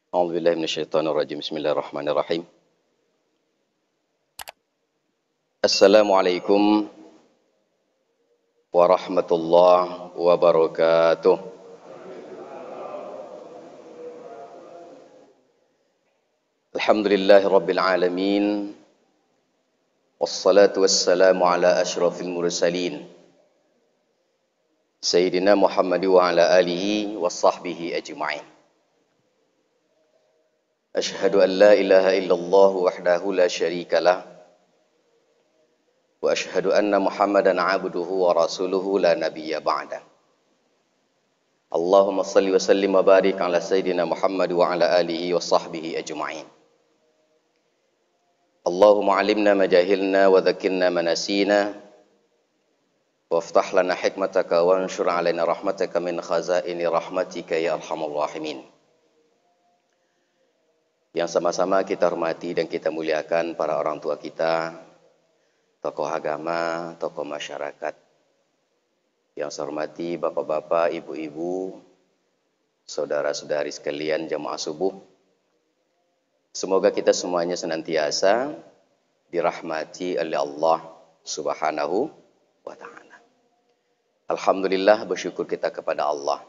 A'udzubillahi minasyaitonirrajim. Bismillahirrahmanirrahim. Assalamualaikum warahmatullahi wabarakatuh. Alhamdulillahi rabbil alamin. Wassalatu wassalamu ala asyrafil mursalin. Sayyidina Muhammad wa ala alihi wa sahbihi ajma'in. Ashhadu an la ilaha illallah wahdahu la syarika lah. Wa ashhadu anna Muhammadan abduhu wa rasuluhu la nabiyya ba'da. Allahumma salli wa sallim wa barik ala Sayyidina Muhammad wa ala alihi wa sahbihi ajma'in. Allahumma alimna ma jahilna wa dhakkirna ma nasina. Waftah lana hikmataka wa anshur alaina rahmataka min khazaini rahmatika ya arhamar rahimin. Yang sama-sama kita hormati dan kita muliakan para orang tua kita, tokoh agama, tokoh masyarakat. Yang saya hormati bapak-bapak, ibu-ibu, saudara-saudari sekalian jamaah subuh. Semoga kita semuanya senantiasa dirahmati oleh Allah Subhanahu wa ta'ala. Alhamdulillah, bersyukur kita kepada Allah.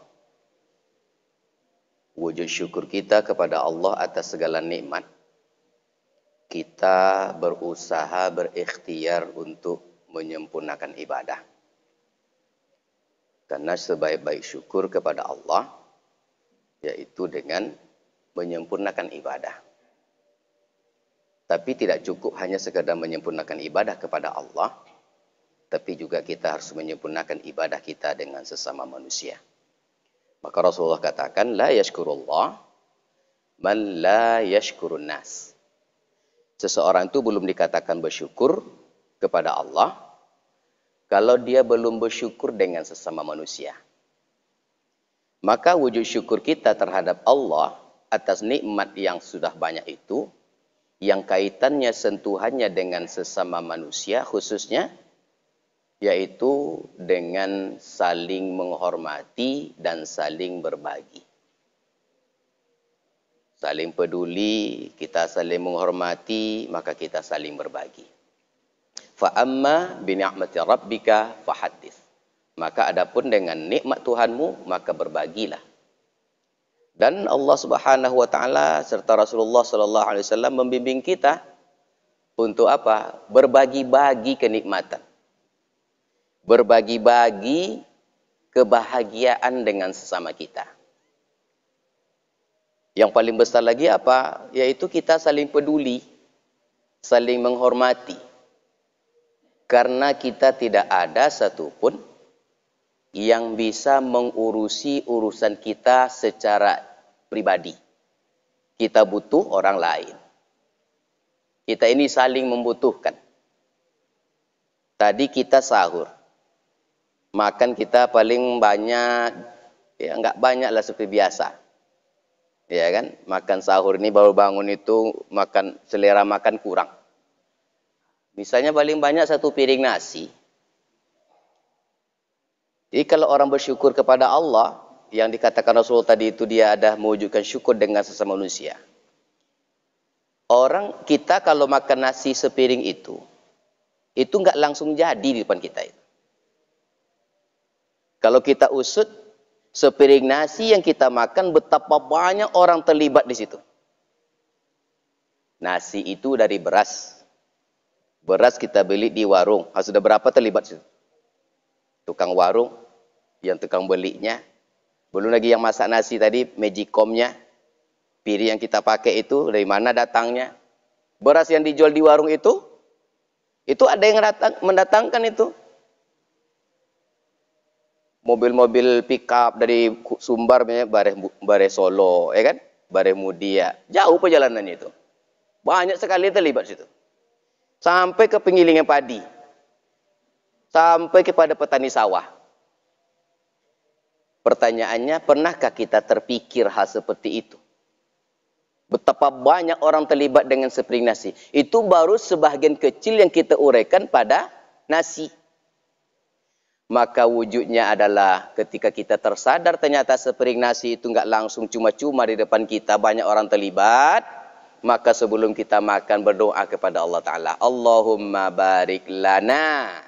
Wujud syukur kita kepada Allah atas segala nikmat. Kita berusaha, berikhtiar untuk menyempurnakan ibadah. Karena sebaik-baik syukur kepada Allah, yaitu dengan menyempurnakan ibadah. Tapi tidak cukup hanya sekadar menyempurnakan ibadah kepada Allah, tapi juga kita harus menyempurnakan ibadah kita dengan sesama manusia. Maka Rasulullah katakan, la yashkurullah man la yashkurun nas. Seseorang itu belum dikatakan bersyukur kepada Allah kalau dia belum bersyukur dengan sesama manusia. Maka wujud syukur kita terhadap Allah atas nikmat yang sudah banyak itu, yang kaitannya sentuhannya dengan sesama manusia khususnya, yaitu dengan saling menghormati dan saling berbagi. Saling peduli, kita saling menghormati, maka kita saling berbagi. Fa'amma bini'mati rabbika fahaddits. Maka adapun dengan nikmat Tuhanmu, maka berbagilah. Dan Allah Subhanahu wa taala serta Rasulullah sallallahu alaihi wasallam membimbing kita untuk apa? Berbagi-bagi kenikmatan. Berbagi-bagi kebahagiaan dengan sesama kita. Yang paling besar lagi apa? Yaitu kita saling peduli, saling menghormati. Karena kita tidak ada satupun yang bisa mengurusi urusan kita secara pribadi. Kita butuh orang lain. Kita ini saling membutuhkan. Tadi kita sahur. Makan kita paling banyak, ya enggak banyak lah seperti biasa. Ya kan? Makan sahur ini baru bangun itu makan, selera makan kurang. Misalnya paling banyak satu piring nasi. Jadi kalau orang bersyukur kepada Allah, yang dikatakan Rasul tadi itu dia ada mewujudkan syukur dengan sesama manusia. Orang kita kalau makan nasi sepiring itu enggak langsung jadi di depan kita itu. Kalau kita usut, sepiring nasi yang kita makan, betapa banyak orang terlibat di situ. Nasi itu dari beras. Beras kita beli di warung. Sudah berapa terlibat situ? Tukang warung, yang tukang belinya. Belum lagi yang masak nasi tadi, magicomnya. Piring yang kita pakai itu, dari mana datangnya? Beras yang dijual di warung itu ada yang mendatangkan itu. Mobil-mobil pick-up dari Sumbar, Bare Solo, ya kan? Bare Mudia. Jauh perjalanannya itu. Banyak sekali terlibat situ. Sampai ke penggilingan padi. Sampai kepada petani sawah. Pertanyaannya, pernahkah kita terpikir hal seperti itu? Betapa banyak orang terlibat dengan sepiring nasi. Itu baru sebahagian kecil yang kita uraikan pada nasi. maka wujudnya adalah ketika kita tersadar ternyata sepiring nasi itu enggak langsung cuma-cuma di depan kita, banyak orang terlibat, maka sebelum kita makan berdoa kepada Allah Ta'ala, Allahumma barik lana.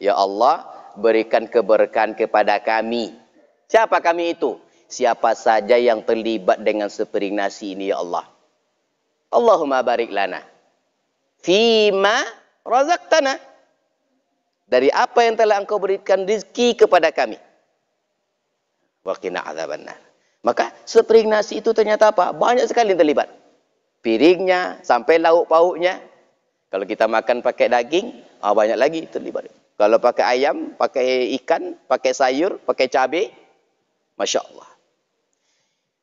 Ya Allah, berikan keberkahan kepada kami. Siapa kami itu? Siapa saja yang terlibat dengan sepiring nasi ini, ya Allah. Allahumma barik lana fima razaqtana, dari apa yang telah engkau berikan rezeki kepada kami. Wa qina adzabannar. Maka sepiring nasi itu ternyata apa? Banyak sekali yang terlibat. Piringnya sampai lauk pauknya. Kalau kita makan pakai daging, banyak lagi terlibat. Kalau pakai ayam, pakai ikan, pakai sayur, pakai cabai, Masya Allah.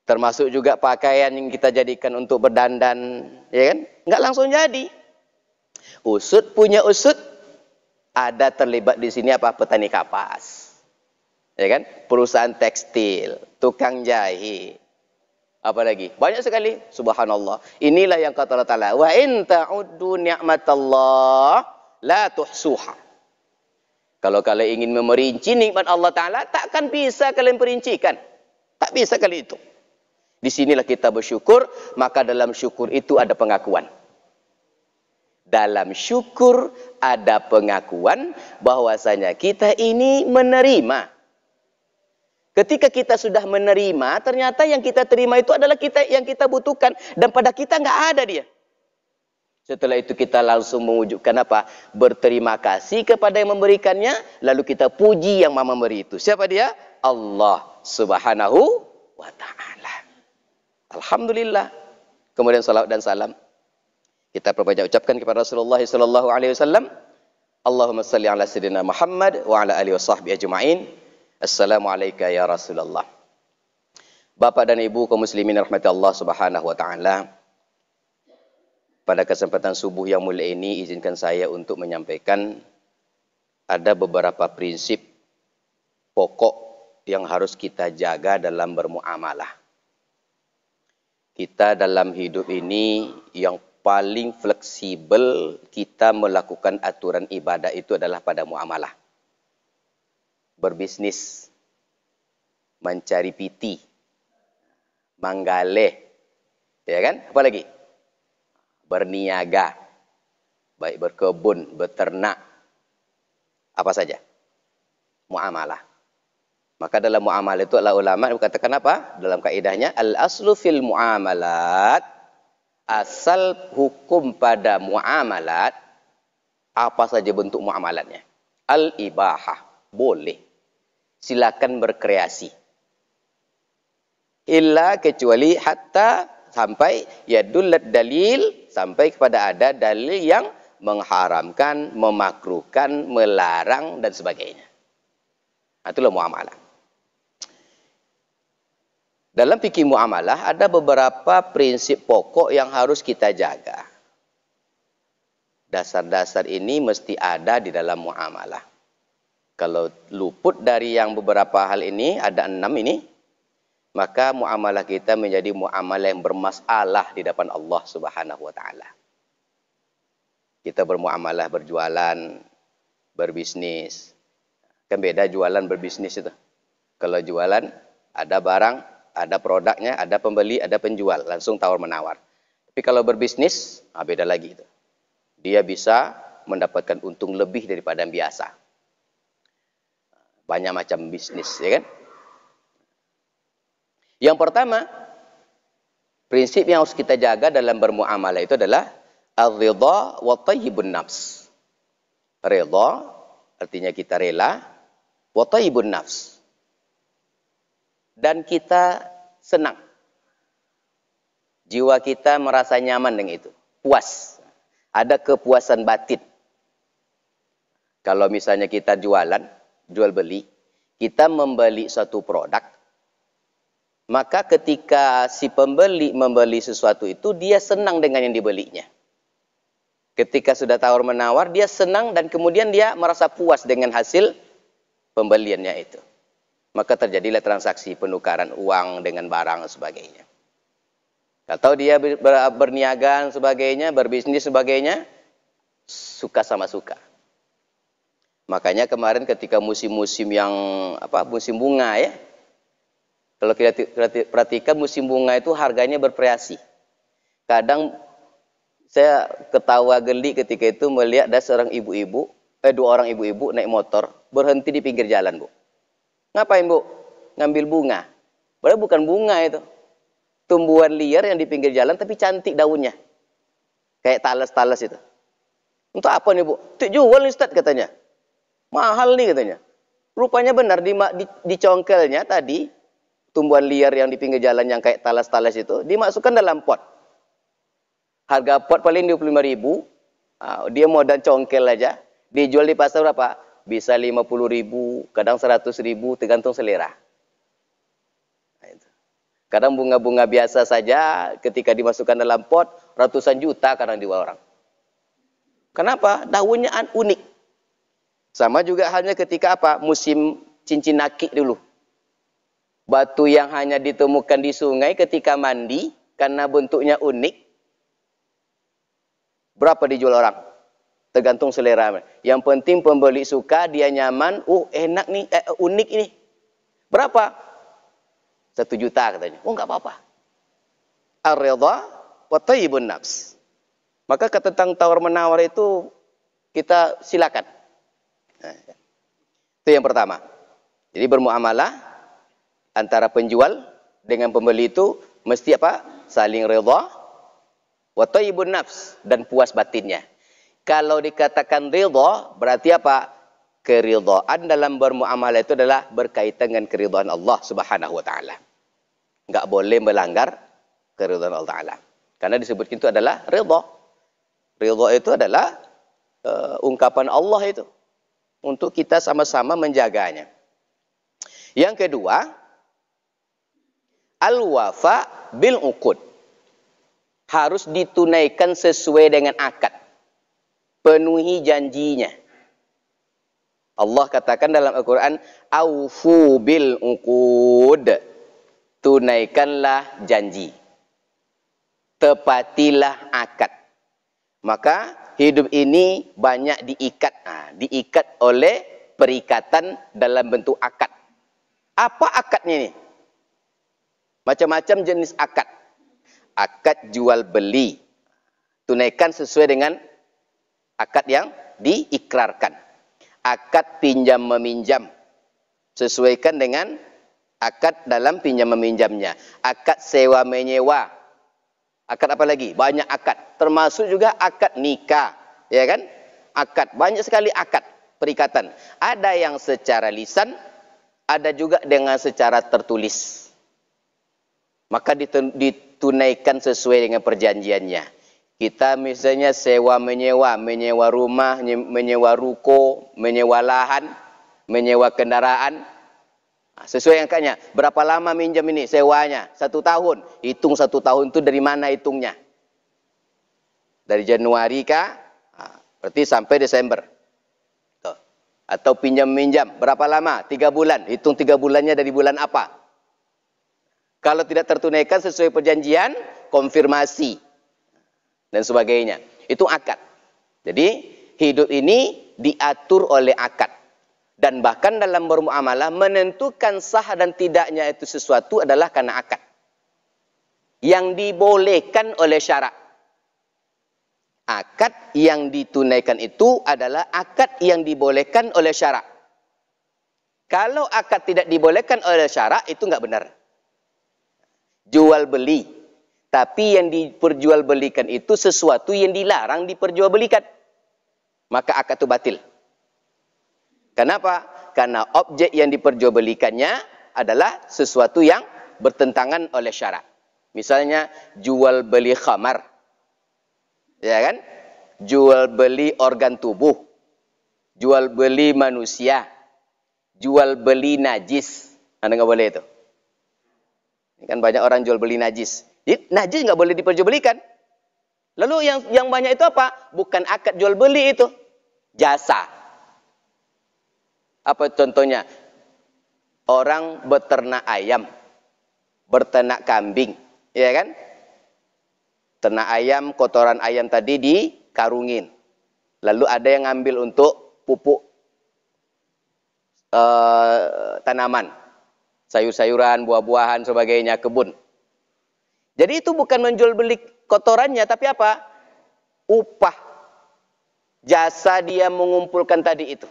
Termasuk juga pakaian yang kita jadikan untuk berdandan, ya kan? Nggak langsung jadi. Usut punya usut, ada terlibat di sini apa? Petani kapas, ya kan? Perusahaan tekstil, tukang jahit, apa lagi? Banyak sekali. Subhanallah. Inilah yang kata Allah Ta'ala, wa in ta'uddu ni'matallah la tuhsuha. Kalau kalian ingin memerinci nikmat Allah Ta'ala, takkan bisa kalian perincikan. Tak bisa kali itu. Di sinilah kita bersyukur, maka dalam syukur itu ada pengakuan. Dalam syukur ada pengakuan bahwasanya kita ini menerima. Ketika kita sudah menerima, ternyata yang kita terima itu adalah yang kita butuhkan. Dan pada kita nggak ada dia. Setelah itu kita langsung mewujudkan apa? Berterima kasih kepada yang memberikannya. Lalu kita puji yang maha memberi itu. Siapa dia? Allah Subhanahu wa ta'ala. Alhamdulillah. Kemudian salawat dan salam kita perbanyak ucapkan kepada Rasulullah sallallahu alaihi wasallam. Allahumma salli ala sayyidina Muhammad wa ala alihi washabbihi ajma'in. Assalamualaikum ya Rasulullah. Bapak dan Ibu kaum muslimin rahmati Allah Subhanahu wa taala. Pada kesempatan subuh yang mulia ini izinkan saya untuk menyampaikan ada beberapa prinsip pokok yang harus kita jaga dalam bermuamalah. Kita dalam hidup ini yang paling fleksibel kita melakukan aturan ibadah itu adalah pada muamalah. Berbisnis, mencari piti, manggaleh, ya kan? Apa lagi? Berniaga, baik berkebun, beternak, apa saja. Muamalah. Maka dalam muamalah itu adalah ulama katakan apa? Dalam kaidahnya al-aslu fil muamalat, asal hukum pada muamalat, apa saja bentuk muamalatnya. Al-ibahah, boleh. Silakan berkreasi. Illa kecuali hatta sampai yadullat dalil, sampai kepada ada dalil yang mengharamkan, memakruhkan, melarang dan sebagainya. Itulah muamalah. Dalam fikih muamalah ada beberapa prinsip pokok yang harus kita jaga. Dasar-dasar ini mesti ada di dalam muamalah. Kalau luput dari yang beberapa hal ini, ada 6 ini, maka muamalah kita menjadi muamalah yang bermasalah di depan Allah Subhanahu wa taala. Kita bermuamalah, berjualan, berbisnis. Kan beda jualan berbisnis itu. Kalau jualan ada barang, ada produknya, ada pembeli, ada penjual, langsung tawar-menawar. Tapi kalau berbisnis, beda lagi itu. Dia bisa mendapatkan untung lebih daripada yang biasa. Banyak macam bisnis, ya kan? Yang pertama, prinsip yang harus kita jaga dalam bermuamalah itu adalah ar-ridha wa thayyibun nafs. Ridha artinya kita rela, wa thayyibun nafs. Dan kita senang. Jiwa kita merasa nyaman dengan itu. Puas. Ada kepuasan batin. Kalau misalnya kita jualan, jual beli, kita membeli suatu produk, maka ketika si pembeli membeli sesuatu itu, dia senang dengan yang dibelinya. Ketika sudah tawar-menawar, dia senang dan kemudian dia merasa puas dengan hasil pembeliannya itu. Maka terjadilah transaksi penukaran uang dengan barang dan sebagainya. Atau dia berniaga dan sebagainya, berbisnis sebagainya, suka sama suka. Makanya kemarin ketika musim-musim yang musim bunga ya. Kalau kita perhatikan musim bunga itu harganya bervariasi. Kadang saya ketawa geli ketika itu melihat ada seorang ibu-ibu, dua orang ibu-ibu naik motor berhenti di pinggir jalan, Bu. Ngapain, Bu? Ngambil bunga. Padahal bukan bunga itu. Tumbuhan liar yang di pinggir jalan tapi cantik daunnya. Kayak talas-talas itu. Untuk apa nih, Bu? Jual nih, Ustaz, katanya. Mahal nih katanya. Rupanya benar di congkelnya tadi tumbuhan liar yang di pinggir jalan yang kayak talas-talas itu dimasukkan dalam pot. Harga pot paling 25.000. Dia modal congkel aja. Dijual di pasar berapa? Bisa 50.000, kadang 100.000, tergantung selera. Nah, itu. Kadang bunga-bunga biasa saja ketika dimasukkan dalam pot ratusan juta kadang dijual orang. Kenapa? Daunnya unik. Sama juga halnya ketika musim cincin akik dulu. Batu yang hanya ditemukan di sungai ketika mandi karena bentuknya unik. Berapa dijual orang? Tergantung selera. Yang penting pembeli suka, dia nyaman, enak nih, unik ini. Berapa? 1 juta katanya. Enggak apa-apa. Ar-ridha wa thayyibun nafs. Maka tentang tawar-menawar itu kita silakan. Nah, itu yang pertama. Jadi bermuamalah antara penjual dengan pembeli itu mesti saling ridha wa thayyibun nafs, dan puas batinnya. Kalau dikatakan ridha berarti keridhaan dalam bermuamalah itu adalah berkaitan dengan keridhaan Allah Subhanahu wa taala. Enggak boleh melanggar keridhaan Allah taala. Karena disebut itu adalah ridha. Ridha itu adalah ungkapan Allah itu untuk kita sama-sama menjaganya. Yang kedua, al-wafa bil uqud. Harus ditunaikan sesuai dengan akad. Penuhi janjinya. Allah katakan dalam Al-Quran, aufu bil uqud. Tunaikanlah janji. Tepatilah akad. Maka hidup ini banyak diikat. Diikat oleh perikatan dalam bentuk akad. Apa akadnya ini? Macam-macam jenis akad. Akad jual beli. Tunaikan sesuai dengan akad yang diikrarkan. Akad pinjam meminjam. Sesuaikan dengan akad dalam pinjam meminjamnya. Akad sewa menyewa. Akad apa lagi? Banyak akad. Termasuk juga akad nikah. Ya kan? Akad. Banyak sekali akad perikatan. Ada yang secara lisan. Ada juga dengan secara tertulis. Maka ditunaikan sesuai dengan perjanjiannya. Kita misalnya sewa menyewa rumah, menyewa ruko, menyewa lahan, menyewa kendaraan. Sesuai angkanya. Berapa lama minjam ini sewanya? 1 tahun. Hitung 1 tahun itu dari mana hitungnya? Dari Januari kah? Berarti sampai Desember. Atau pinjam-minjam. Berapa lama? 3 bulan. Hitung 3 bulannya dari bulan apa? Kalau tidak tertunaikan sesuai perjanjian, konfirmasi. Dan sebagainya. Itu akad. Jadi, hidup ini diatur oleh akad. Dan bahkan dalam bermuamalah, menentukan sah dan tidaknya itu sesuatu adalah karena akad. Yang dibolehkan oleh syarak. Akad yang ditunaikan itu adalah akad yang dibolehkan oleh syarak. Kalau akad tidak dibolehkan oleh syarak, itu enggak benar. Jual beli. Tapi yang diperjualbelikan itu sesuatu yang dilarang diperjualbelikan. Maka akad itu batil. Kenapa? Karena objek yang diperjualbelikannya adalah sesuatu yang bertentangan oleh syarak. Misalnya jual beli khamar. Ya kan? Jual beli organ tubuh. Jual beli manusia. Jual beli najis. Anda nggak boleh itu. Ini kan banyak orang jual beli najis. Jadi, najis nggak boleh diperjualbelikan. Lalu yang banyak itu apa? Bukan akad jual beli itu. Jasa. Apa contohnya? Orang beternak ayam. Berternak kambing. Ya kan? Ternak ayam, kotoran ayam tadi dikarungin. Lalu ada yang ngambil untuk pupuk. tanaman, sayur-sayuran, buah-buahan, sebagainya, kebun. Jadi itu bukan menjual beli kotorannya, tapi apa? Upah. Jasa dia mengumpulkan tadi itu.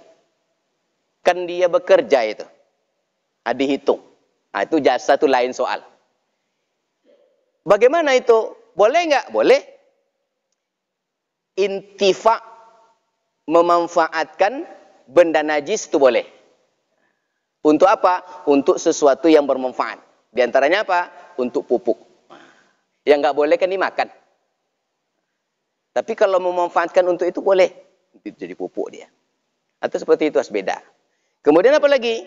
Kan dia bekerja itu. Dihitung. Nah, itu jasa itu lain soal. Bagaimana itu? Boleh nggak? Boleh. Intifa, memanfaatkan benda najis itu boleh. Untuk apa? Untuk sesuatu yang bermanfaat. Di antaranya apa? Untuk pupuk. Yang nggak boleh kan dimakan. Tapi kalau memanfaatkan untuk itu boleh. Jadi pupuk dia. Atau seperti itu harus beda. Kemudian apa lagi?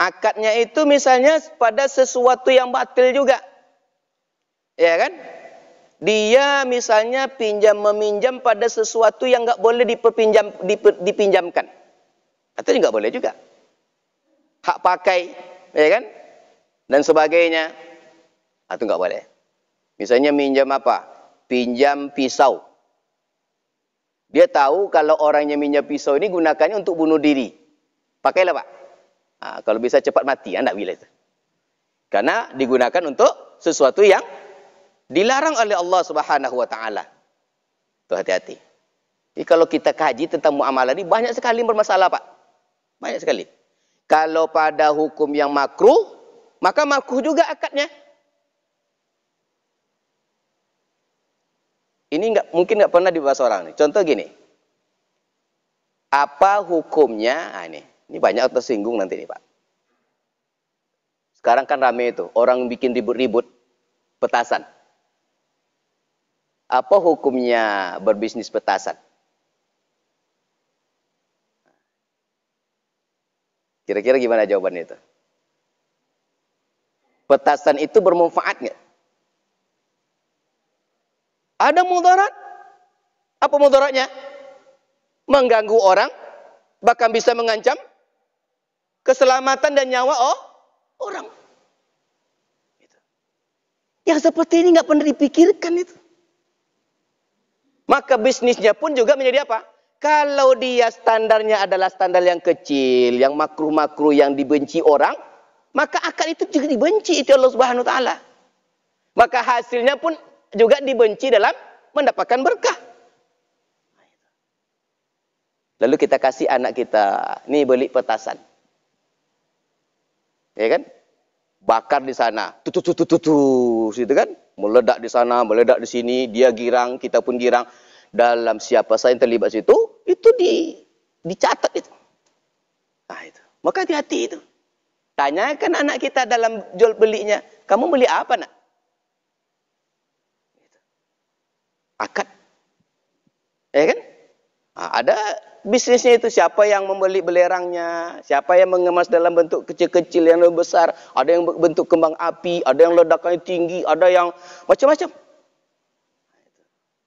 Akadnya itu misalnya pada sesuatu yang batil juga. Ya kan? Dia misalnya meminjam pada sesuatu yang nggak boleh dipinjamkan. Atau nggak boleh juga. Hak pakai, ya kan? Dan sebagainya. Atau nggak boleh. Misalnya minjam apa? Pinjam pisau. Dia tahu kalau orangnya minjam pisau ini gunakannya untuk bunuh diri. Pakailah, Pak. Nah, kalau bisa cepat mati, enggak boleh itu. Karena digunakan untuk sesuatu yang dilarang oleh Allah Subhanahu wa taala. Tuh hati-hati. Jadi kalau kita kaji tentang muamalah ini banyak sekali bermasalah, Pak. Banyak sekali. Kalau pada hukum yang makruh, maka makruh juga akadnya. Ini mungkin nggak pernah dibahas orang nih. Contoh gini. Apa hukumnya? Nah, ini banyak tersinggung nanti nih, Pak. Sekarang kan rame itu, orang bikin ribut-ribut petasan. Apa hukumnya berbisnis petasan? Kira-kira gimana jawabannya itu? Petasan itu bermanfaat nggak? Ada mudarat? Apa mudaratnya? Mengganggu orang, bahkan bisa mengancam keselamatan dan nyawa orang. Yang seperti ini nggak pernah dipikirkan itu. Maka bisnisnya pun juga menjadi apa? Kalau dia standarnya adalah standar yang kecil, yang makruh-makruh, yang dibenci orang, maka akad itu juga dibenci itu Allah Subhanahu wa taala. Maka hasilnya pun juga dibenci dalam mendapatkan berkah. Lalu kita kasih anak kita, nih beli petasan. Ya kan? Bakar di sana, situ kan? Meledak di sana, meledak di sini, dia girang, kita pun girang. Dalam siapa saja yang terlibat situ, itu dicatat itu. Nah, itu. Maka hati-hati itu. Tanyakan anak kita dalam jual belinya, kamu beli apa, nak? Akad. Ya kan? Nah, ada bisnisnya itu, siapa yang membeli belerangnya, siapa yang mengemas dalam bentuk kecil-kecil yang lebih besar, ada yang bentuk kembang api, ada yang ledakannya tinggi, ada yang macam-macam.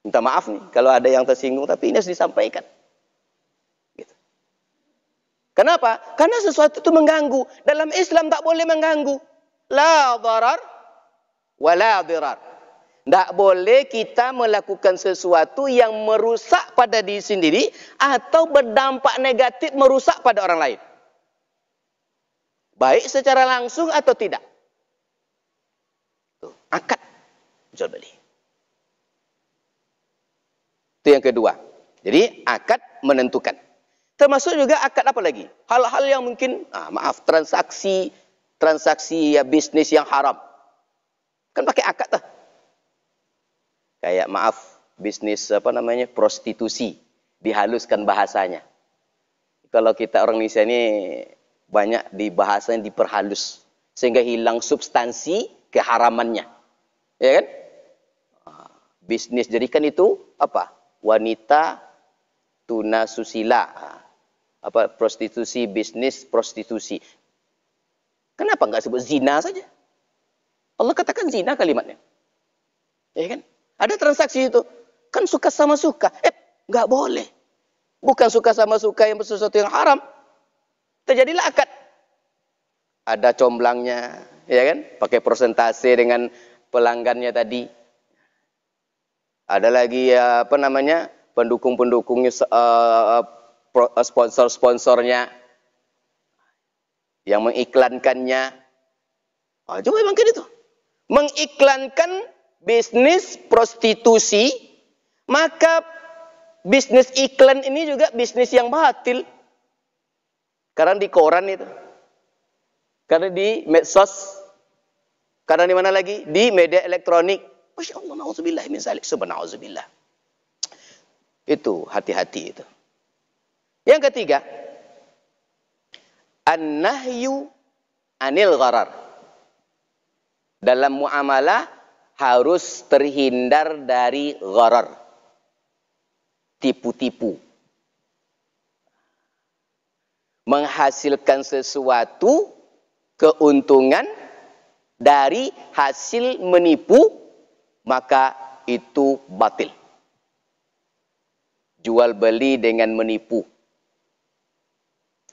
Minta maaf nih kalau ada yang tersinggung, tapi ini harus disampaikan. Gitu. Kenapa? Karena sesuatu itu mengganggu. Dalam Islam tak boleh mengganggu. La darar wa la dirar. Tidak boleh kita melakukan sesuatu yang merusak pada diri sendiri atau berdampak negatif merusak pada orang lain. Baik secara langsung atau tidak. Tuh, akad jual beli. Itu yang kedua. Jadi akad menentukan. Termasuk juga akad apa lagi? Hal-hal yang mungkin, transaksi ya bisnis yang haram. Kan pakai akad tuh. Kayak bisnis prostitusi, dihaluskan bahasanya. Kalau kita orang Indonesia ini banyak di bahasanya diperhalus sehingga hilang substansi keharamannya. Ya kan? Bisnis jadikan itu apa? Wanita tuna susila. Prostitusi, bisnis prostitusi. Kenapa enggak sebut zina saja? Allah katakan zina kalimatnya. Ya kan? Ada transaksi itu. Kan suka sama suka. Nggak boleh. Bukan suka sama suka yang sesuatu yang haram. Terjadilah akad. Ada comblangnya. Ya kan? Pakai persentase dengan pelanggannya tadi. Ada lagi pendukung-pendukungnya, sponsor-sponsornya. yang mengiklankannya. Cuma memang kan itu. Mengiklankan bisnis prostitusi, maka bisnis iklan ini juga bisnis yang batil. Karena di koran itu. Karena di medsos. Karena di mana lagi? Di media elektronik. Masya Allah, na'udzubillah min zalik, subhana'udzubillah. Itu, hati-hati itu. Yang ketiga, an-nahyu anil gharar. Dalam muamalah harus terhindar dari gharar. Tipu-tipu. Menghasilkan sesuatu keuntungan dari hasil menipu, maka itu batil. Jual beli dengan menipu.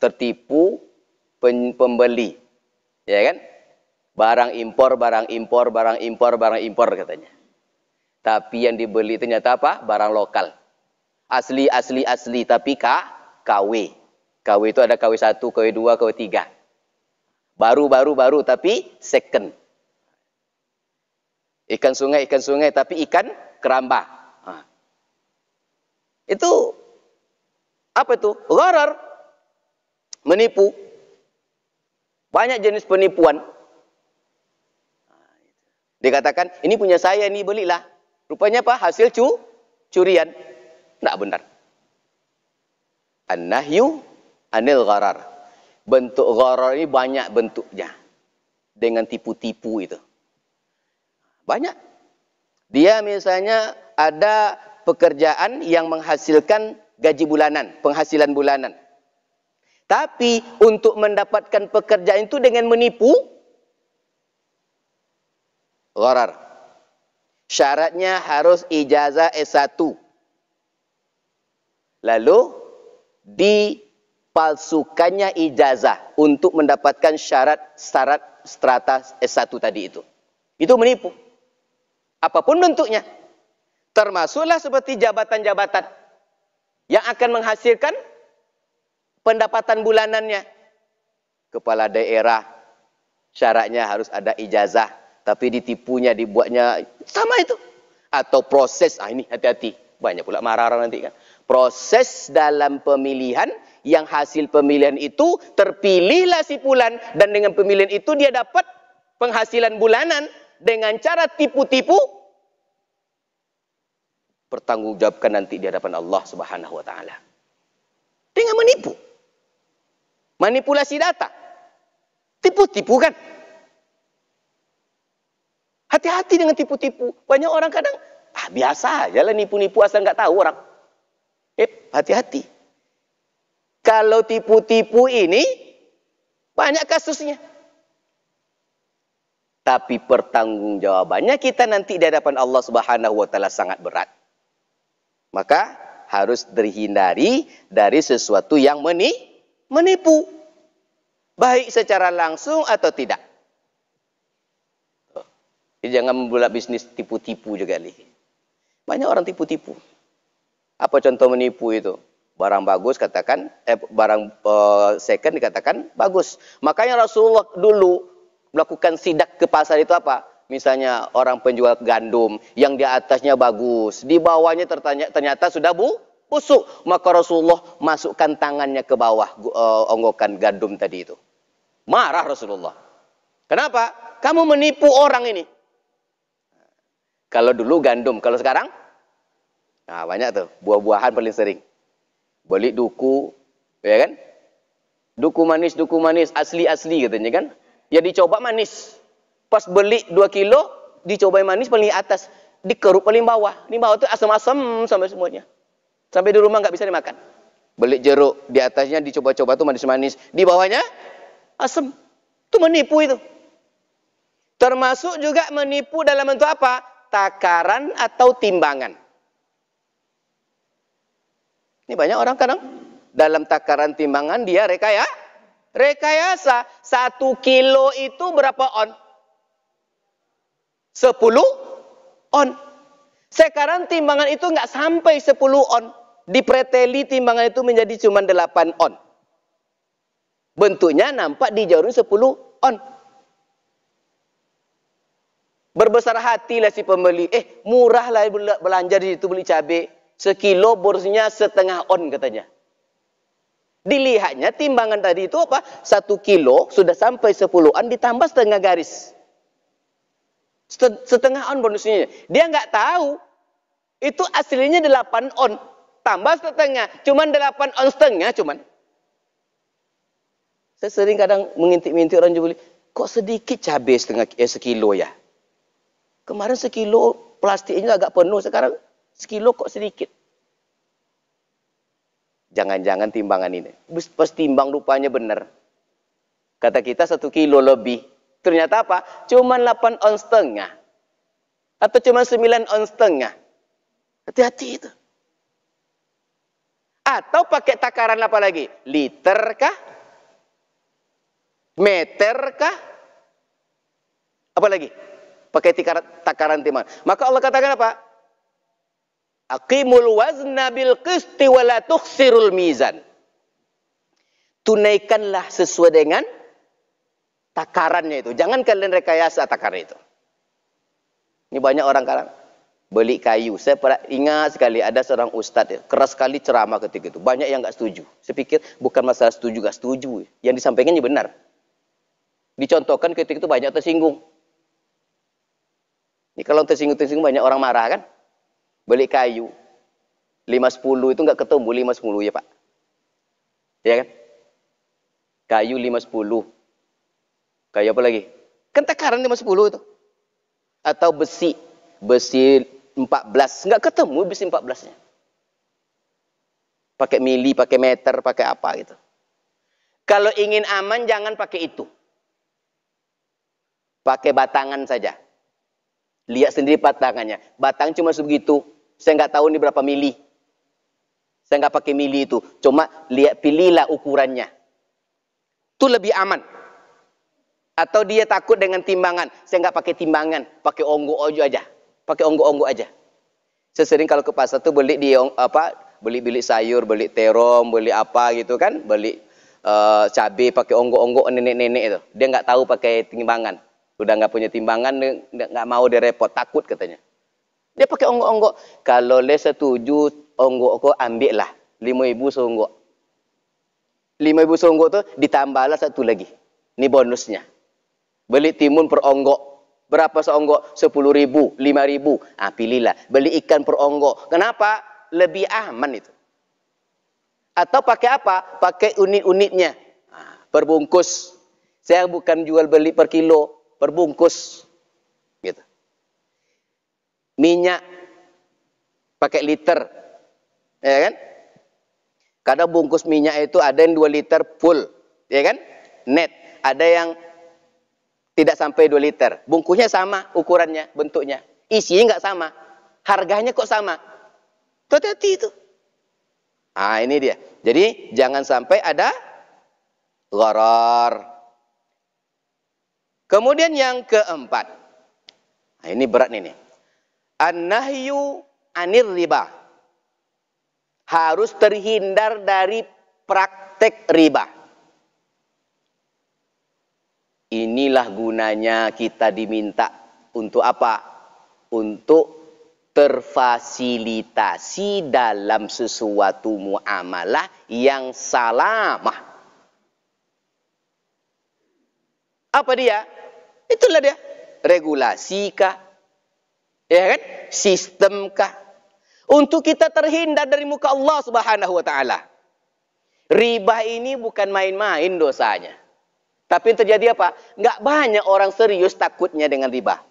Tertipu pembeli. Ya kan? Barang impor, barang impor, barang impor, barang impor katanya. Tapi yang dibeli ternyata apa? Barang lokal. Asli, asli, asli. Tapi KW. KW itu ada KW 1, KW 2, KW 3. Baru, tapi second. Ikan sungai, tapi ikan keramba. Itu, apa itu? Gharar. Menipu. Banyak jenis penipuan. Dikatakan, ini punya saya, ini belilah. Rupanya apa? Hasil curian. Tidak benar. An-nahyu anil gharar. Bentuk gharar ini banyak bentuknya. Dengan tipu-tipu itu. Banyak. Dia misalnya ada pekerjaan yang menghasilkan gaji bulanan, penghasilan bulanan. Tapi untuk mendapatkan pekerjaan itu dengan menipu, gharar. Syaratnya harus ijazah S1. Lalu dipalsukannya ijazah untuk mendapatkan syarat strata S1 tadi itu. Itu menipu. Apapun bentuknya. Termasuklah seperti jabatan-jabatan yang akan menghasilkan pendapatan bulanannya. Kepala daerah syaratnya harus ada ijazah, tapi ditipunya, dibuatnya sama itu. Atau proses, ini hati-hati. Banyak pula marah orang nanti kan. Proses dalam pemilihan, yang hasil pemilihan itu terpilihlah si fulan, dan dengan pemilihan itu dia dapat penghasilan bulanan dengan cara tipu-tipu, pertanggungjawabkan nanti di hadapan Allah Subhanahu wa taala. Dengan menipu. Manipulasi data. Tipu-tipu kan? Hati-hati dengan tipu-tipu. Banyak orang kadang, biasa aja lah nipu-nipu asal nggak tahu orang. Hati-hati. Kalau tipu-tipu ini, banyak kasusnya. Tapi pertanggungjawabannya kita nanti di hadapan Allah Subhanahu wa taala sangat berat. Maka harus terhindari dari sesuatu yang menipu. Baik secara langsung atau tidak. Jangan membuat bisnis tipu-tipu juga nih. Banyak orang tipu-tipu. Apa contoh menipu itu? Barang bagus katakan, barang second dikatakan bagus. Makanya Rasulullah dulu melakukan sidak ke pasar itu apa? Misalnya orang penjual gandum yang di atasnya bagus, di bawahnya ternyata sudah busuk. Maka Rasulullah masukkan tangannya ke bawah onggokan gandum tadi itu. Marah Rasulullah. Kenapa? Kamu menipu orang ini. Kalau dulu gandum, kalau sekarang? Banyak tuh, buah-buahan paling sering. Beli duku, ya kan? Duku manis, asli katanya kan? Ya dicoba manis. Pas beli 2 kilo, dicoba manis paling atas, dikeruk paling bawah. Di bawah itu asam-asam sampai semuanya. Sampai di rumah nggak bisa dimakan. Beli jeruk, di atasnya dicoba-coba tuh manis-manis, di bawahnya asam. Itu menipu itu. Termasuk juga menipu dalam bentuk apa? Takaran atau timbangan. Ini banyak orang kadang dalam takaran timbangan dia rekayasa. 1 kilo itu berapa on? 10 on. Sekarang timbangan itu nggak sampai 10 on. Dipreteli timbangan itu menjadi cuma 8 on. Bentuknya nampak di jarum 10 on. Berbesar hatilah si pembeli. Murah lah belanja di situ beli cabai. Sekilo borosnya setengah on katanya. Dilihatnya timbangan tadi itu apa? 1 kilo sudah sampai 10 on ditambah setengah garis. Setengah on bonusnya. Dia nggak tahu. Itu aslinya 8 on. Tambah setengah. Cuman 8 on setengah cuman. Saya sering kadang mengintip-intip orang jual beli. Kok sedikit cabai sekilo ya? Kemarin sekilo plastiknya agak penuh. Sekarang sekilo kok sedikit. Jangan-jangan timbangan ini. Pas timbang rupanya benar. Kata kita 1 kilo lebih. Ternyata apa? Cuma 8 on setengah. Atau cuma 9 on setengah. Hati-hati itu. Atau pakai takaran apa lagi? Liter kah? Meter kah? Apa lagi? Pakai takaran timbangan. Maka Allah katakan apa? Aqimul wazna bil qisti wa la tukhsirul mizan. Tunaikanlah sesuai dengan takarannya itu. Jangan kalian rekayasa takaran itu. Ini banyak orang kadang beli kayu. Saya ingat sekali ada seorang ustadz keras sekali ceramah ketika itu. Banyak yang nggak setuju. Saya pikir bukan masalah setuju nggak setuju. Yang disampaikannya benar. Dicontohkan ketika itu banyak tersinggung. Ini kalau tersinggung banyak orang marah kan? Beli kayu 510 itu nggak ketemu 510 ya Pak. Ya kan? Kayu 510. Kayu apa lagi? Kan takaran 510 itu. Atau besi 14 nggak ketemu besi 14-nya. Pakai mili, pakai meter, pakai apa gitu. Kalau ingin aman jangan pakai itu. Pakai batangan saja. Lihat sendiri batangannya. Batang cuma sebegitu. Saya nggak tahu ini berapa mili. Saya nggak pakai mili itu. Cuma pilihlah ukurannya. Itu lebih aman. Atau dia takut dengan timbangan. Saya nggak pakai timbangan. Pakai onggok aja. Pakai onggok aja. Saya sering kalau ke pasar tuh beli beli sayur, beli terong, beli apa gitu kan. Beli cabai pakai onggok nenek-nenek itu. Dia nggak tahu pakai timbangan. Udah nggak punya timbangan, nggak mau dia repot, takut katanya. Dia pakai onggok. Kalau le setuju onggok kok ambil lah 5.000 seonggok. 5.000 seonggok tuh ditambahlah satu lagi. Ini bonusnya. Beli timun per onggok. Berapa seonggok? 10.000, 5.000. Pilihlah. Beli ikan per onggok. Kenapa? Lebih aman itu. Atau pakai apa? Pakai unit-unitnya. Per bungkus. Saya bukan jual beli per kilo. Per bungkus. Gitu. Minyak pakai liter, ya kan? Kadang bungkus minyak itu ada yang 2 liter full, ya kan? Net. Ada yang tidak sampai 2 liter. Bungkusnya sama ukurannya, bentuknya. Isinya nggak sama. Harganya kok sama. Hati-hati itu. Ini dia. Jadi jangan sampai ada gharar. Kemudian yang keempat. Ini berat nih. An-nahyu anir riba. Harus terhindar dari praktek riba. Inilah gunanya kita diminta untuk apa? Untuk terfasilitasi dalam sesuatu muamalah yang salamah. Apa dia? Itulah dia. Regulasi kah? Ya kan? Sistem kah? Untuk kita terhindar dari muka Allah Subhanahu wa taala. Riba ini bukan main-main dosanya. Tapi yang terjadi apa? Nggak banyak orang serius takutnya dengan riba.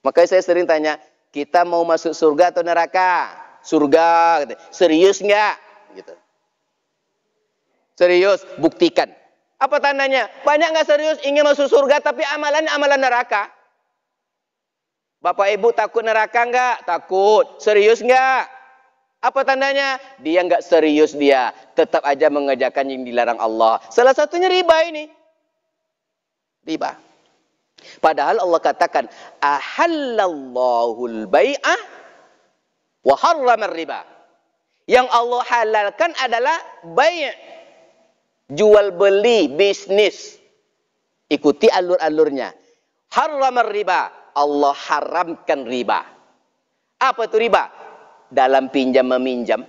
Makanya saya sering tanya, kita mau masuk surga atau neraka? Surga, gitu. Serius nggak? Gitu. Serius, buktikan. Apa tandanya? Banyak nggak serius ingin masuk surga tapi amalan neraka. Bapak ibu takut neraka nggak? Takut. Serius nggak? Apa tandanya? Dia nggak serius dia. Tetap aja mengerjakan yang dilarang Allah. Salah satunya riba ini. Riba. Padahal Allah katakan, ahallallahul bai'ah wa harramar riba. Yang Allah halalkan adalah bai'. jual beli, bisnis. Ikuti alur-alurnya. Haramar riba. Allah haramkan riba. Apa itu riba? Dalam pinjam meminjam.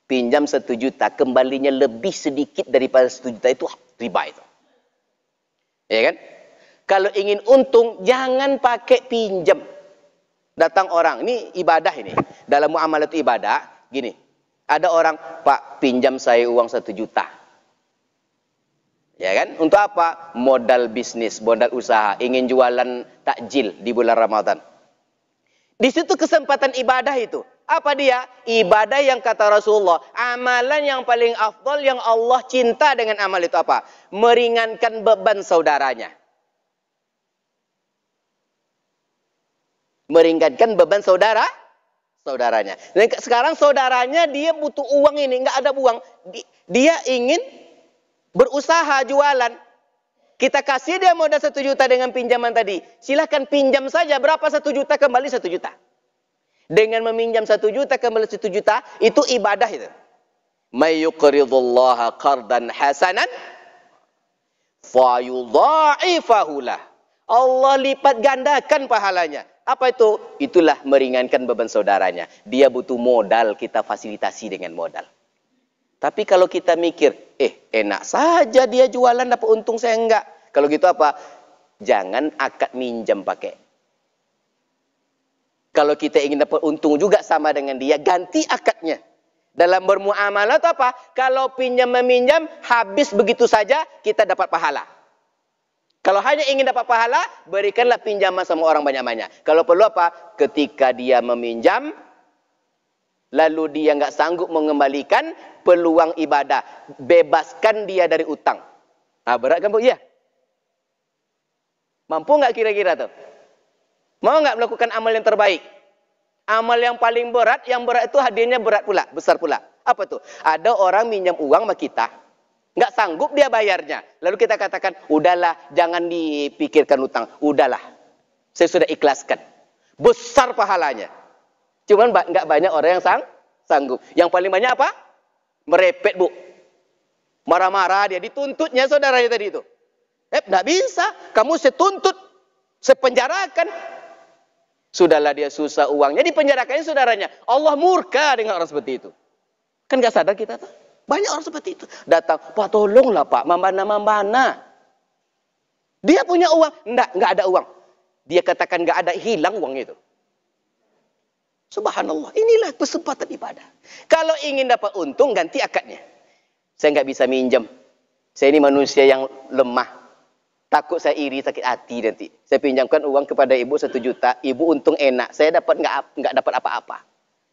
Pinjam 1 juta, kembalinya lebih sedikit daripada 1 juta, itu riba itu. Ya kan? Kalau ingin untung, jangan pakai pinjam. Datang orang, ini ibadah ini. Dalam muamalah itu ibadah, gini. Ada orang, Pak, pinjam saya uang 1 juta. Ya kan? Untuk apa? Modal bisnis, modal usaha. Ingin jualan takjil di bulan Ramadan. Di situ kesempatan ibadah itu. Apa dia? Ibadah yang kata Rasulullah. Amalan yang paling afdal yang Allah cinta dengan amal itu apa? Meringankan beban saudaranya. Meringankan beban saudaranya. Dan sekarang saudaranya dia butuh uang ini. Nggak ada uang. Dia ingin berusaha jualan. Kita kasih dia modal 1 juta dengan pinjaman tadi. Silahkan pinjam saja. Berapa 1 juta kembali 1 juta. Dengan meminjam 1 juta kembali 1 juta. Itu ibadah itu. May yuqridullaha qardan hasanan fayudha'ifahu lah. Allah lipat gandakan pahalanya. Apa itu? Itulah meringankan beban saudaranya. Dia butuh modal, kita fasilitasi dengan modal. Tapi kalau kita mikir, enak saja dia jualan dapat untung, saya enggak. Kalau gitu apa? Jangan akad minjam pakai. Kalau kita ingin dapat untung juga sama dengan dia, ganti akadnya. Dalam bermuamalah itu apa? Kalau pinjam meminjam, habis begitu saja, kita dapat pahala. Kalau hanya ingin dapat pahala, berikanlah pinjaman sama orang banyak-banyak. Kalau perlu apa? Ketika dia meminjam, lalu dia nggak sanggup mengembalikan, peluang ibadah. Bebaskan dia dari utang. Nah, berat kan Bu? Iya. Mampu nggak kira-kira tuh? Mau nggak melakukan amal yang terbaik? Amal yang paling berat, yang berat itu hadiahnya berat pula, besar pula. Apa tuh? Ada orang minjam uang sama kita, nggak sanggup dia bayarnya. Lalu kita katakan, udahlah, jangan dipikirkan utang. Udahlah, saya sudah ikhlaskan. Besar pahalanya. Cuman nggak banyak orang yang sanggup. Yang paling banyak apa? Merepet, Bu. Marah-marah dia, dituntutnya saudaranya tadi itu. Nggak bisa, kamu saya tuntut, saya penjarakan. Sudahlah dia susah uangnya, dipenjarakannya saudaranya. Allah murka dengan orang seperti itu. Kan nggak sadar kita tuh. Banyak orang seperti itu. Datang, Pak tolonglah Pak, mambana. Dia punya uang. Nggak ada uang. Dia katakan nggak ada, hilang uangnya itu. Subhanallah, inilah kesempatan ibadah. Kalau ingin dapat untung, ganti akadnya. Saya nggak bisa minjem. Saya ini manusia yang lemah. Takut saya iri, sakit hati nanti. Saya pinjamkan uang kepada ibu 1 juta. Ibu untung enak. Saya dapat nggak dapat apa-apa.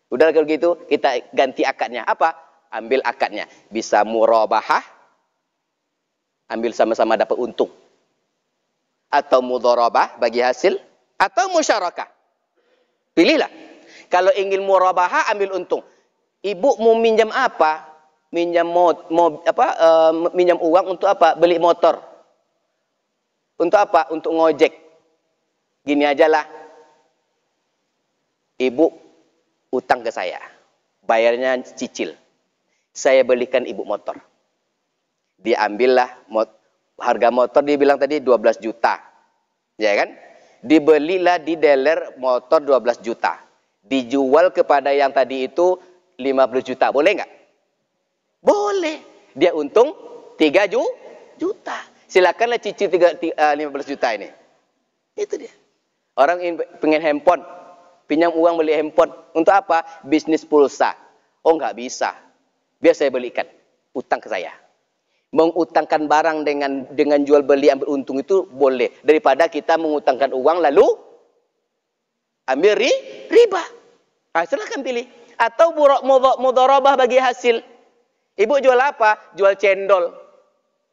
Udah kalau gitu, kita ganti akadnya. Apa? Ambil akadnya. Bisa murabahah. Ambil sama-sama dapat untung. Atau mudharabah bagi hasil. Atau musyarakah. Pilihlah. Kalau ingin murabahah, ambil untung. Ibu mau minjam apa? Minjam minjam uang untuk apa? Beli motor. Untuk apa? Untuk ngojek. Gini aja lah. Ibu utang ke saya. Bayarnya cicil. Saya belikan ibu motor. Dia ambillah harga motor, dia bilang tadi 12 juta. Ya kan? Dibelilah di dealer motor 12 juta. Dijual kepada yang tadi itu 50 juta. Boleh nggak? Boleh. Dia untung 3 juta. Silakanlah cicil 15 juta ini. Itu dia. Orang pengen handphone. Pinjam uang beli handphone. Untuk apa? Bisnis pulsa. Oh nggak bisa. Biar saya belikan. Utang ke saya. Mengutangkan barang dengan jual beli ambil untung itu boleh. Daripada kita mengutangkan uang lalu ambil riba. Nah, silahkan pilih. Atau mudharabah bagi hasil. Ibu jual apa? Jual cendol.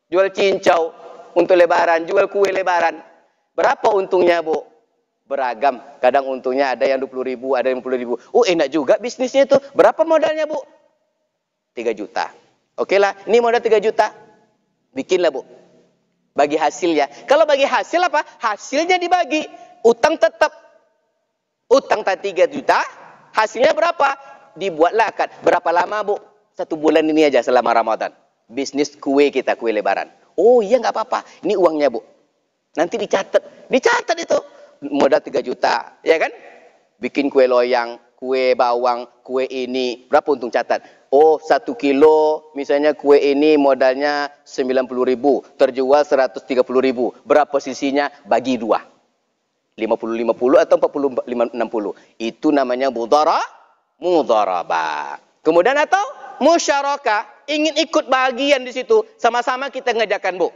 Jual cincau. Untuk lebaran. Jual kue lebaran. Berapa untungnya, Bu? Beragam. Kadang untungnya ada yang 20 ribu, ada yang 50 ribu. Enak juga bisnisnya itu. Berapa modalnya, Bu? 3 juta. Oke lah, ini modal 3 juta. Bikinlah, Bu. Bagi hasilnya. Kalau bagi hasil apa? Hasilnya dibagi. Utang tetap. Utang 3 juta. Hasilnya berapa? Dibuatlah akad. Berapa lama, Bu? 1 bulan ini aja selama Ramadan. bisnis kue kita, kue lebaran. Oh iya nggak apa-apa, ini uangnya Bu. Nanti dicatat itu. Modal 3 juta, ya kan? Bikin kue loyang, kue bawang, kue ini, berapa untung catat? Oh 1 kilo, misalnya kue ini modalnya 90.000, terjual 130.000. Berapa sisinya? Bagi 2. 50-50 atau 40-60. Itu namanya mudharabah. Kemudian atau musyarakah, ingin ikut bagian di situ, sama-sama kita ngerjakan Bu.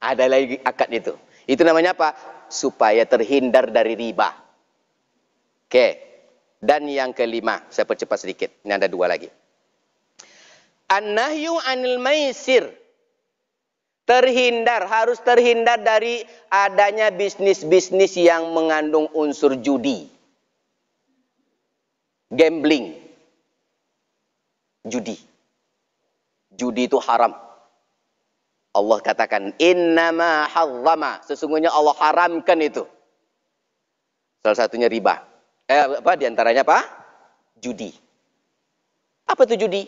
Ada lagi akad itu. Itu namanya apa? Supaya terhindar dari riba. Oke. Dan yang kelima, saya percepat sedikit. Ini ada 2 lagi. An-nahyu 'anil maisir. Harus terhindar dari adanya bisnis-bisnis yang mengandung unsur judi. Gambling. Judi. Judi itu haram. Allah katakan, innama harrama. Sesungguhnya Allah haramkan itu. Salah satunya riba. Di antaranya apa? Judi. Apa itu judi?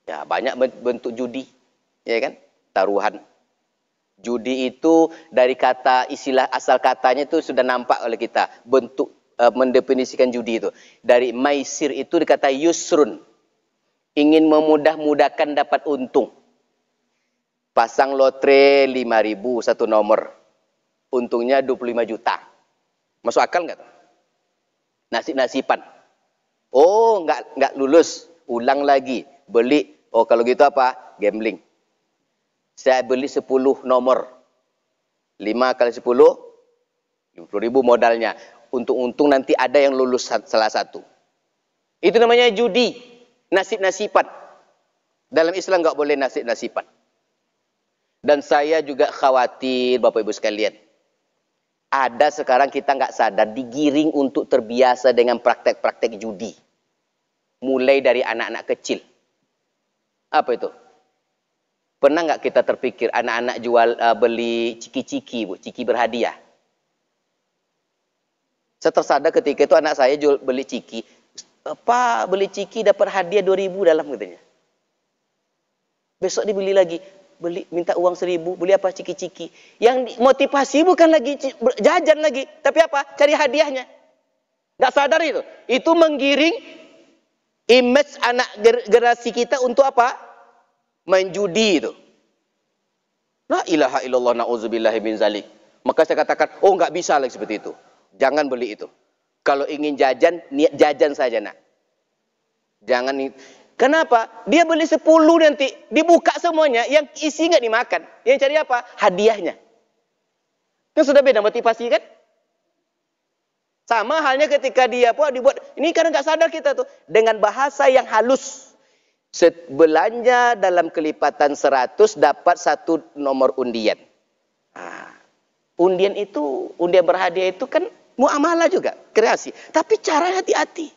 Ya, banyak bentuk judi. Ya kan? Taruhan. Judi itu dari kata istilah asal katanya itu sudah nampak oleh kita. Bentuk mendefinisikan judi itu. Dari maisir itu dikata yusrun. Ingin memudah-mudahkan dapat untung. Pasang lotre 5.000 satu nomor. Untungnya 25 juta. Masuk akal nggak? Nasib-nasiban. Oh, nggak lulus. Ulang lagi. Beli. Oh, kalau gitu apa? Gambling. Saya beli 10 nomor. 5 kali 10, 50.000 modalnya. Untung-untung nanti ada yang lulus salah satu. Itu namanya judi. Nasib-nasiban. Dalam Islam nggak boleh nasib-nasiban. Dan saya juga khawatir Bapak Ibu sekalian. Ada sekarang kita nggak sadar digiring untuk terbiasa dengan praktek-praktek judi. Mulai dari anak-anak kecil. Apa itu? Pernah nggak kita terpikir anak-anak beli ciki-ciki, Bu, ciki berhadiah? Saya tersadar ketika itu anak saya beli ciki. Pak, beli ciki dapat hadiah 2.000 dalam katanya. Besok dibeli lagi. Minta uang 1.000, beli apa? Ciki-ciki. Yang motivasi bukan lagi jajan lagi. Tapi apa? Cari hadiahnya. Nggak sadar itu. Itu menggiring image anak generasi kita untuk apa? Main judi itu. La ilaha illallah na'udzubillahi min zalik. Maka saya katakan, oh nggak bisa lagi seperti itu. Jangan beli itu. Kalau ingin jajan, niat jajan saja nak. Jangan. Kenapa? Dia beli 10 nanti, dibuka semuanya, yang isi nggak dimakan. Yang cari apa? Hadiahnya. Kan sudah beda motivasi kan? Sama halnya ketika dia dibuat, ini karena nggak sadar kita tuh, dengan bahasa yang halus. Belanja dalam kelipatan 100 dapat 1 nomor undian. Nah, undian berhadiah itu kan muamalah juga, kreasi. Tapi cara hati-hati.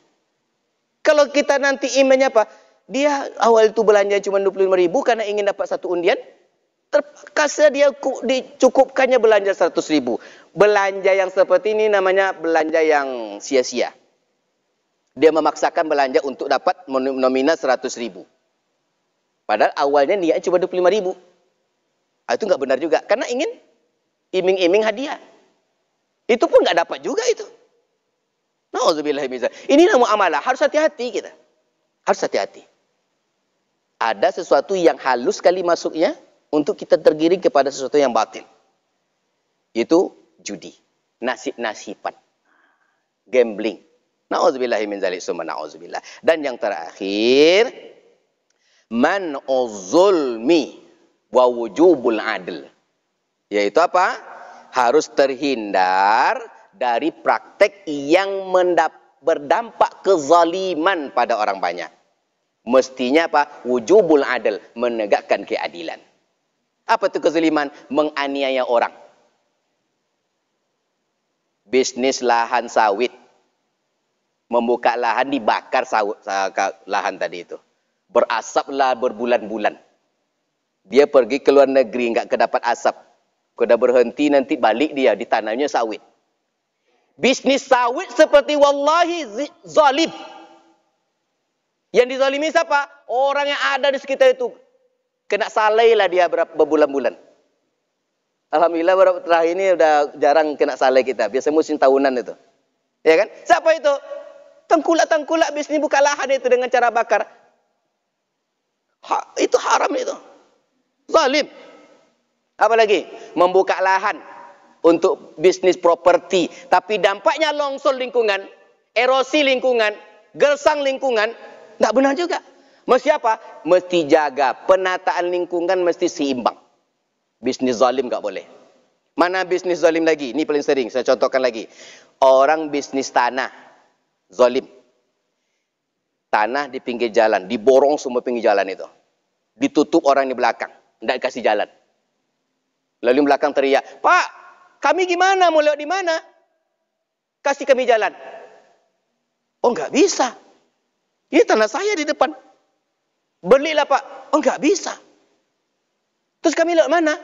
Kalau kita nanti imannya apa? Dia awal itu belanja cuma 25.000 karena ingin dapat 1 undian. Terkasa dia dicukupkannya belanja 100.000. Belanja yang seperti ini namanya belanja yang sia-sia. Dia memaksakan belanja untuk dapat nominal 100.000. Padahal awalnya niatnya cuma 25.000. Itu nggak benar juga. Karena ingin iming-iming hadiah. Itu pun nggak dapat juga itu. Nauzubillah min dzalik. Ini muamalah. Harus hati-hati kita. Harus hati-hati. Ada sesuatu yang halus sekali masuknya untuk kita tergiring kepada sesuatu yang batil. Itu judi. Nasib-nasiban. Gambling. Na'udzubillahi min dzalik summa na'udzubillah. Dan yang terakhir, man'uz zulmi wa wujubul adl. Yaitu apa? Harus terhindar dari praktek yang berdampak kezaliman pada orang banyak. Mestinya apa? Wujubul adl, menegakkan keadilan. Apa itu kezaliman? Menganiaya orang. Bisnis lahan sawit. Membuka lahan, dibakar lahan tadi itu. Berasaplah berbulan-bulan. Dia pergi ke luar negeri, nggak kedapat asap. Sudah berhenti, nanti balik dia, ditanamnya sawit. Bisnis sawit seperti wallahi zalim. Yang dizalimi siapa? Orang yang ada di sekitar itu. Kena salai lah dia berbulan-bulan. Alhamdulillah terakhir ini udah jarang kena salai kita. Biasa musim tahunan itu. Ya kan? Siapa itu? Tengkulak-tengkulak bisnis buka lahan itu dengan cara bakar. Itu haram itu. Zalim. Apalagi? Membuka lahan untuk bisnis properti. Tapi dampaknya longsor lingkungan, erosi lingkungan, gersang lingkungan. Tidak benar juga. Mesti apa? Mesti jaga. Penataan lingkungan mesti seimbang. Bisnis zalim nggak boleh. Mana bisnis zalim lagi? Ini paling sering. Saya contohkan lagi. Orang bisnis tanah. Zalim. Tanah di pinggir jalan. Diborong semua pinggir jalan itu. Ditutup orang di belakang. Tidak dikasih jalan. Lalu di belakang teriak, Pak, kami gimana? Mau lewat di mana? Kasih kami jalan. Oh, nggak bisa. Ini tanah saya di depan. Belilah, Pak. Oh, nggak bisa. Terus kami lewat mana?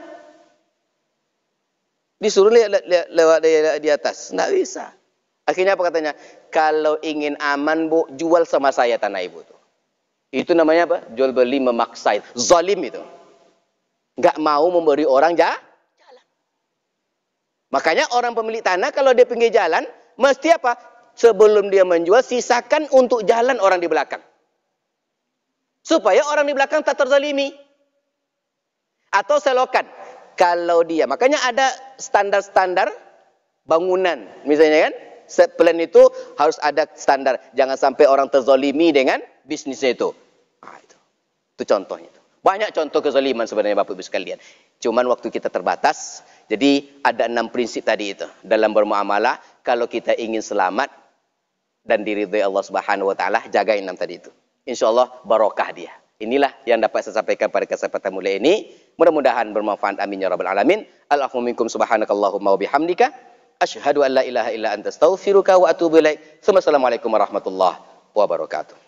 Disuruh lewat di atas. Nggak bisa. Akhirnya apa katanya? Kalau ingin aman, Bu, jual sama saya tanah ibu tuh. Itu namanya apa? Jual beli memaksa. Zalim itu. Nggak mau memberi orang jalan. Makanya orang pemilik tanah kalau dia pinggir jalan, mesti apa? Sebelum dia menjual, sisakan untuk jalan orang di belakang. Supaya orang di belakang tak terzalimi. Atau selokan. Kalau dia, makanya ada standar-standar bangunan. Misalnya kan, plan itu harus ada standar. Jangan sampai orang terzalimi dengan bisnisnya itu. Nah, itu contohnya. Banyak contoh kezaliman sebenarnya Bapak Ibu sekalian. Cuman waktu kita terbatas. Jadi ada 6 prinsip tadi itu. Dalam bermuamalah, kalau kita ingin selamat dan diridhai Allah Subhanahu wa taala, jagain 6 tadi itu. Insyaallah barokah dia. Inilah yang dapat saya sampaikan pada kesempatan mulia ini. Mudah-mudahan bermanfaat. Amin ya rabbal alamin. Allahu minkum subhanakallahumma wa bihamdika asyhadu an la ilaha illa anta astaghfiruka wa atubu ilaik. Assalamualaikum warahmatullahi wabarakatuh.